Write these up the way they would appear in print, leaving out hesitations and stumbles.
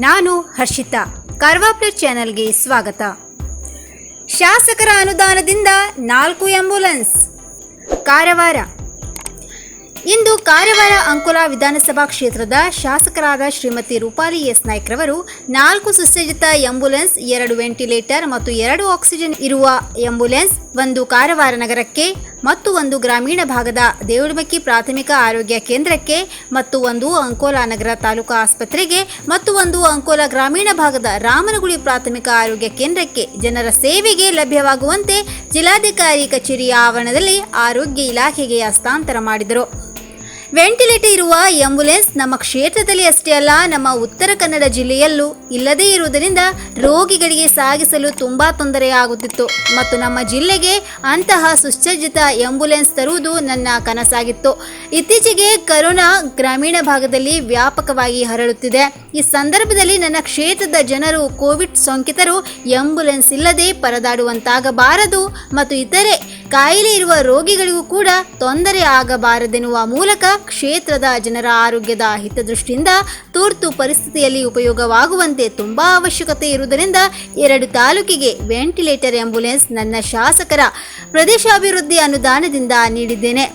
ನಾನು ಹರ್ಷಿತಾ. ಕಾರ್ವಾಪ್ಲರ್ ಚಾನೆಲ್ಗೆ ಸ್ವಾಗತ. ಶಾಸಕರ ಅನುದಾನದಿಂದ 4 ಆಂಬ್ಯುಲೆನ್ಸ್. ಕಾರವಾರ. ಇಂದು ಕಾರವಾರ ಅಂಕೋಲಾ ವಿಧಾನಸಭಾ ಕ್ಷೇತ್ರದ ಶಾಸಕರಾದ ಶ್ರೀಮತಿ ರೂಪಾಲಿ ಎಸ್ ನಾಯ್ಕ್ರವರು 4 ಸುಸಜ್ಜಿತ ಆಂಬ್ಯುಲೆನ್ಸ್, 2 ವೆಂಟಿಲೇಟರ್ ಮತ್ತು 2 ಆಕ್ಸಿಜನ್ ಇರುವ ಆಂಬ್ಯುಲೆನ್ಸ್, 1 ಕಾರವಾರ ನಗರಕ್ಕೆ ಮತ್ತು 1 ಗ್ರಾಮೀಣ ಭಾಗದ ದೇವಳಮಕ್ಕಿ ಪ್ರಾಥಮಿಕ ಆರೋಗ್ಯ ಕೇಂದ್ರಕ್ಕೆ ಮತ್ತು 1 ಅಂಕೋಲಾ ನಗರ ತಾಲೂಕು ಆಸ್ಪತ್ರೆಗೆ ಮತ್ತು 1 ಅಂಕೋಲಾ ಗ್ರಾಮೀಣ ಭಾಗದ ರಾಮನಗುಳಿ ಪ್ರಾಥಮಿಕ ಆರೋಗ್ಯ ಕೇಂದ್ರಕ್ಕೆ ಜನರ ಸೇವೆಗೆ ಲಭ್ಯವಾಗುವಂತೆ ಜಿಲ್ಲಾಧಿಕಾರಿ ಕಚೇರಿಯ ಆವರಣದಲ್ಲಿ ಆರೋಗ್ಯ ಇಲಾಖೆಗೆ ಹಸ್ತಾಂತರ ಮಾಡಿದರು. ವೆಂಟಿಲೇಟರ್ ಇರುವ ಆಂಬ್ಯುಲೆನ್ಸ್ ನಮ್ಮ ಕ್ಷೇತ್ರದಲ್ಲಿ ಅಷ್ಟೇ ಅಲ್ಲ, ನಮ್ಮ ಉತ್ತರ ಕನ್ನಡ ಜಿಲ್ಲೆಯಲ್ಲೂ ಇಲ್ಲದೇ ಇರುವುದರಿಂದ ರೋಗಿಗಳಿಗೆ ಸಾಗಿಸಲು ತುಂಬಾ ತೊಂದರೆಯಾಗುತ್ತಿತ್ತು ಮತ್ತು ನಮ್ಮ ಜಿಲ್ಲೆಗೆ ಅಂತಹ ಸುಸಜ್ಜಿತ ಆಂಬ್ಯುಲೆನ್ಸ್ ತರುವುದು ನನ್ನ ಕನಸಾಗಿತ್ತು. ಇತ್ತೀಚೆಗೆ ಕರೋನಾ ಗ್ರಾಮೀಣ ಭಾಗದಲ್ಲಿ ವ್ಯಾಪಕವಾಗಿ ಹರಡುತ್ತಿದೆ. ಈ ಸಂದರ್ಭದಲ್ಲಿ ನನ್ನ ಕ್ಷೇತ್ರದ ಜನರು ಕೋವಿಡ್ ಸೋಂಕಿತರು ಆಂಬ್ಯುಲೆನ್ಸ್ ಇಲ್ಲದೆ ಪರದಾಡುವಂತಾಗಬಾರದು ಮತ್ತು ಇತರೆ ಕಾಯಿಲೆ ಇರುವ ರೋಗಿಗಳಿಗೂ ಕೂಡ ತೊಂದರೆ ಆಗಬಾರದೆನ್ನುವ ಮೂಲಕ ಕ್ಷೇತ್ರದ ಜನರ ಆರೋಗ್ಯದ ಹಿತದೃಷ್ಟಿಯಿಂದ ತುರ್ತು ಪರಿಸ್ಥಿತಿಯಲ್ಲಿ ಉಪಯೋಗವಾಗುವಂತೆ ತುಂಬಾ ಅವಶ್ಯಕತೆ ಇರುವುದರಿಂದ 2 ತಾಲೂಕಿಗೆ ವೆಂಟಿಲೇಟರ್ ಆಂಬ್ಯುಲೆನ್ಸ್ ನನ್ನ ಶಾಸಕರ ಪ್ರದೇಶಾಭಿವೃದ್ಧಿ ಅನುದಾನದಿಂದ ನೀಡಿದ್ದೇನೆ.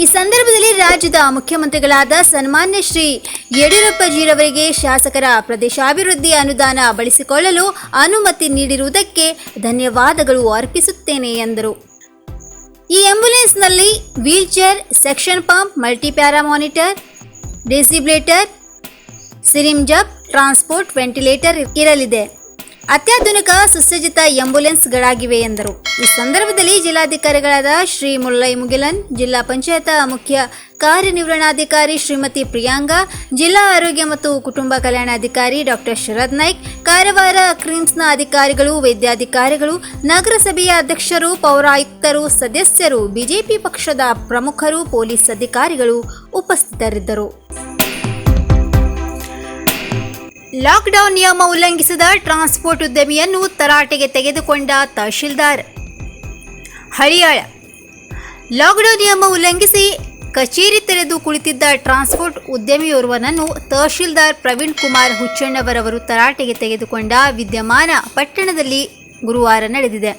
ಈ ಸಂದರ್ಭದಲ್ಲಿ ರಾಜ್ಯದ ಮುಖ್ಯಮಂತ್ರಿಗಳಾದ ಸನ್ಮಾನ್ಯ ಶ್ರೀ ಯಡಿಯೂರಪ್ಪಜಿರವರಿಗೆ ಶಾಸಕರ ಪ್ರದೇಶಾಭಿವೃದ್ಧಿ ಅನುದಾನ ಬಳಸಿಕೊಳ್ಳಲು ಅನುಮತಿ ನೀಡಿರುವುದಕ್ಕೆ ಧನ್ಯವಾದಗಳು ಅರ್ಪಿಸುತ್ತೇನೆ ಎಂದರು. ಈ ಆಂಬ್ಯುಲೆನ್ಸ್ನಲ್ಲಿ wheelchair, suction pump, multipara monitor, defibrillator, syringe, transport ventilator ಇರಲಿದೆ. ಅತ್ಯಾಧುನಿಕ ಸುಸಜ್ಜಿತ ಆಂಬ್ಯುಲೆನ್ಸ್ಗಳಾಗಿವೆ ಎಂದರು. ಈ ಸಂದರ್ಭದಲ್ಲಿ ಜಿಲ್ಲಾಧಿಕಾರಿಗಳಾದ ಶ್ರೀ ಮುಲ್ಲೈ ಮುಗಿಲನ್, ಜಿಲ್ಲಾ ಪಂಚಾಯತ್ ಮುಖ್ಯ ಕಾರ್ಯನಿರ್ವಹಣಾಧಿಕಾರಿ ಶ್ರೀಮತಿ ಪ್ರಿಯಾಂಗಾ, ಜಿಲ್ಲಾ ಆರೋಗ್ಯ ಮತ್ತು ಕುಟುಂಬ ಕಲ್ಯಾಣಾಧಿಕಾರಿ ಡಾಕ್ಟರ್ ಶರದ್ ನಾಯ್ಕ್, ಕಾರವಾರ ಕ್ರಿಮ್ಸ್ನ ಅಧಿಕಾರಿಗಳು, ವೈದ್ಯಾಧಿಕಾರಿಗಳು, ನಗರಸಭೆಯ ಅಧ್ಯಕ್ಷರು, ಪೌರಾಯುಕ್ತರು, ಸದಸ್ಯರು, ಬಿಜೆಪಿ ಪಕ್ಷದ ಪ್ರಮುಖರು, ಪೊಲೀಸ್ ಅಧಿಕಾರಿಗಳು ಉಪಸ್ಥಿತರಿದ್ದರು. ಲಾಕ್ಡೌನ್ ನಿಯಮ ಉಲ್ಲಂಘಿಸಿದ ಟ್ರಾನ್ಸ್ಪೋರ್ಟ್ ಉದ್ಯಮಿಯನ್ನು ತರಾಟೆಗೆ ತೆಗೆದುಕೊಂಡ ತಹಶೀಲ್ದಾರ್. ಹಳಿಯಾಳ. ಲಾಕ್ಡೌನ್ ನಿಯಮ ಉಲ್ಲಂಘಿಸಿ ಕಚೇರಿ ತೆರೆದು ಕುಳಿತಿದ್ದ ಟ್ರಾನ್ಸ್ಪೋರ್ಟ್ ಉದ್ಯಮಿಯೋರ್ವನನ್ನು ತಹಶೀಲ್ದಾರ್ ಪ್ರವೀಣ್ ಕುಮಾರ್ ಹುಚ್ಚಣ್ಣವರವರು ತರಾಟೆಗೆ ತೆಗೆದುಕೊಂಡ ವಿದ್ಯಮಾನ ಪಟ್ಟಣದಲ್ಲಿ ಗುರುವಾರ ನಡೆದಿದೆ.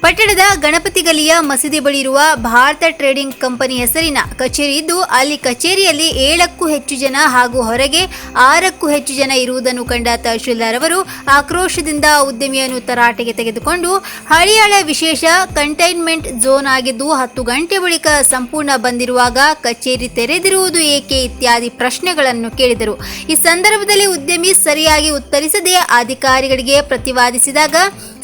ಪಟ್ಟಣದ ಗಣಪತಿ ಗಲಿಯ ಮಸೀದಿ ಬಳಿ ಇರುವ ಭಾರತ ಟ್ರೇಡಿಂಗ್ ಕಂಪನಿ ಹೆಸರಿನ ಕಚೇರಿ ಇದ್ದು, ಅಲ್ಲಿ ಕಚೇರಿಯಲ್ಲಿ 7ಕ್ಕೂ ಹೆಚ್ಚು ಜನ ಹಾಗೂ ಹೊರಗೆ 6ಕ್ಕೂ ಹೆಚ್ಚು ಜನ ಇರುವುದನ್ನು ಕಂಡ ತಹಶೀಲ್ದಾರ್ ಅವರು ಆಕ್ರೋಶದಿಂದ ಉದ್ಯಮಿಯನ್ನು ತರಾಟೆಗೆ ತೆಗೆದುಕೊಂಡು ಹಳಿಯಾಳ ವಿಶೇಷ ಕಂಟೈನ್ಮೆಂಟ್ ಝೋನ್ ಆಗಿದ್ದು 10 ಗಂಟೆ ಬಳಿಕ ಸಂಪೂರ್ಣ ಬಂದಿರುವಾಗ ಕಚೇರಿ ತೆರೆದಿರುವುದು ಏಕೆ ಇತ್ಯಾದಿ ಪ್ರಶ್ನೆಗಳನ್ನು ಕೇಳಿದರು. ಈ ಸಂದರ್ಭದಲ್ಲಿ ಉದ್ಯಮಿ ಸರಿಯಾಗಿ ಉತ್ತರಿಸದೆ ಅಧಿಕಾರಿಗಳಿಗೆ ಪ್ರತಿವಾದಿಸಿದಾಗ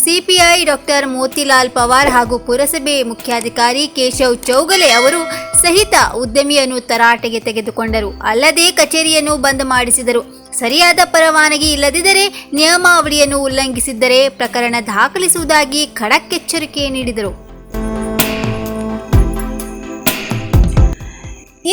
ಸಿಪಿಐ ಡಾಕ್ಟರ್ ಮೋತಿಲಾಲ್ ಪವಾರ್ ಹಾಗೂ ಪುರಸಭೆ ಮುಖ್ಯಾಧಿಕಾರಿ ಕೇಶವ್ ಚೌಗಲೆ ಅವರು ಸಹಿತ ಉದ್ಯಮಿಯನ್ನು ತರಾಟೆಗೆ ತೆಗೆದುಕೊಂಡರು. ಅಲ್ಲದೆ ಕಚೇರಿಯನ್ನು ಬಂದ್ ಮಾಡಿಸಿದರು. ಸರಿಯಾದ ಪರವಾನಗಿ ಇಲ್ಲದಿದ್ದರೆ, ನಿಯಮಾವಳಿಯನ್ನು ಉಲ್ಲಂಘಿಸಿದ್ದರೆ ಪ್ರಕರಣ ದಾಖಲಿಸುವುದಾಗಿ ಖಡಕ್ ಎಚ್ಚರಿಕೆ ನೀಡಿದರು.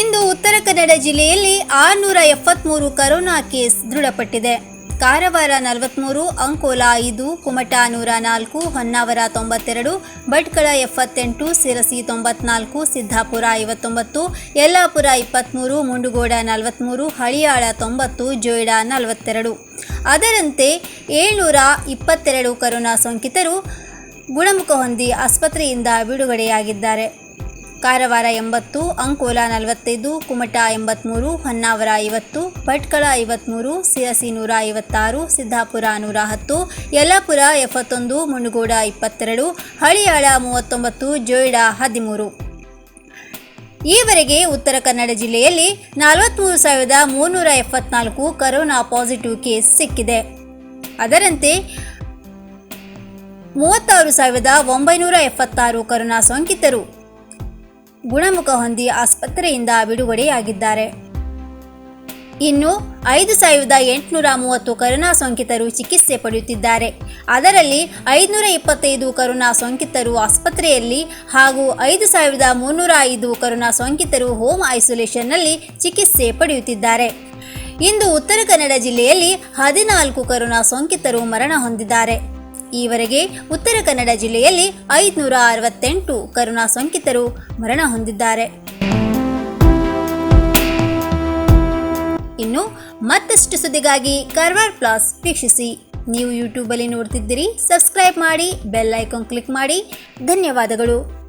ಇಂದು ಉತ್ತರ ಕನ್ನಡ ಜಿಲ್ಲೆಯಲ್ಲಿ 673 ಕರೋನಾ ಕೇಸ್ ದೃಢಪಟ್ಟಿದೆ. ಕಾರವಾರ 43, ಅಂಕೋಲಾ 5, ಕುಮಟಾ 104, ಹೊನ್ನಾವರ 92, ಭಟ್ಕಳ 78, ಸಿರಸಿ 94, ಸಿದ್ದಾಪುರ 59, ಯಲ್ಲಾಪುರ 23, ಮುಂಡಗೋಡ 43, ಹಳಿಯಾಳ 90, ಜೋಯಿಡಾ 42. ಅದರಂತೆ 722 ಕರೋನಾ ಸೋಂಕಿತರು ಗುಣಮುಖ ಹೊಂದಿ ಆಸ್ಪತ್ರೆಯಿಂದ ಬಿಡುಗಡೆಯಾಗಿದ್ದಾರೆ. ಕಾರವಾರ 80, ಅಂಕೋಲಾ 45, ಕುಮಟಾ 83, ಹೊನ್ನಾವರ 50, ಭಟ್ಕಳ 53, ಸಿರಸಿ 156, ಸಿದ್ದಾಪುರ 110, ಯಲ್ಲಾಪುರ 71, ಮುಂಡಗೋಡ 22, ಹಳಿಯಾಳ 39, ಜೋಯಿಡಾ 13. ಈವರೆಗೆ ಉತ್ತರ ಕನ್ನಡ ಜಿಲ್ಲೆಯಲ್ಲಿ 43,374 ಕರೋನಾ ಪಾಸಿಟಿವ್ ಕೇಸ್ ಸಿಕ್ಕಿದೆ. ಅದರಂತೆ 36,976 ಕರೋನಾ ಸೋಂಕಿತರು ಗುಣಮುಖ ಹೊಂದಿ ಆಸ್ಪತ್ರೆಯಿಂದ ಬಿಡುಗಡೆಯಾಗಿದ್ದಾರೆ. ಇನ್ನು 5,830 ಕರೋನಾ ಸೋಂಕಿತರು ಚಿಕಿತ್ಸೆ ಪಡೆಯುತ್ತಿದ್ದಾರೆ. ಅದರಲ್ಲಿ 525 ಕರೋನಾ ಸೋಂಕಿತರು ಆಸ್ಪತ್ರೆಯಲ್ಲಿ ಹಾಗೂ 5,305 ಕರೋನಾ ಸೋಂಕಿತರು ಹೋಮ್ ಐಸೋಲೇಷನ್ನಲ್ಲಿ ಚಿಕಿತ್ಸೆ ಪಡೆಯುತ್ತಿದ್ದಾರೆ. ಇಂದು ಉತ್ತರ ಕನ್ನಡ ಜಿಲ್ಲೆಯಲ್ಲಿ 14 ಕರೋನಾ ಸೋಂಕಿತರು ಮರಣ ಹೊಂದಿದ್ದಾರೆ. ಈವರೆಗೆ ಉತ್ತರ ಕನ್ನಡ ಜಿಲ್ಲೆಯಲ್ಲಿ 568 ಕರೋನಾ ಸೋಂಕಿತರು ಮರಣ ಹೊಂದಿದ್ದಾರೆ. ಇನ್ನು ಮತ್ತಷ್ಟು ಸುದ್ದಿಗಾಗಿ ಕಾರವಾರ ಪ್ಲಸ್ ವೀಕ್ಷಿಸಿ. ನೀವು ಯೂಟ್ಯೂಬಲ್ಲಿ ನೋಡ್ತಿದ್ದೀರಿ, ಸಬ್ಸ್ಕ್ರೈಬ್ ಮಾಡಿ, ಬೆಲ್ ಐಕಾನ್ ಕ್ಲಿಕ್ ಮಾಡಿ. ಧನ್ಯವಾದಗಳು.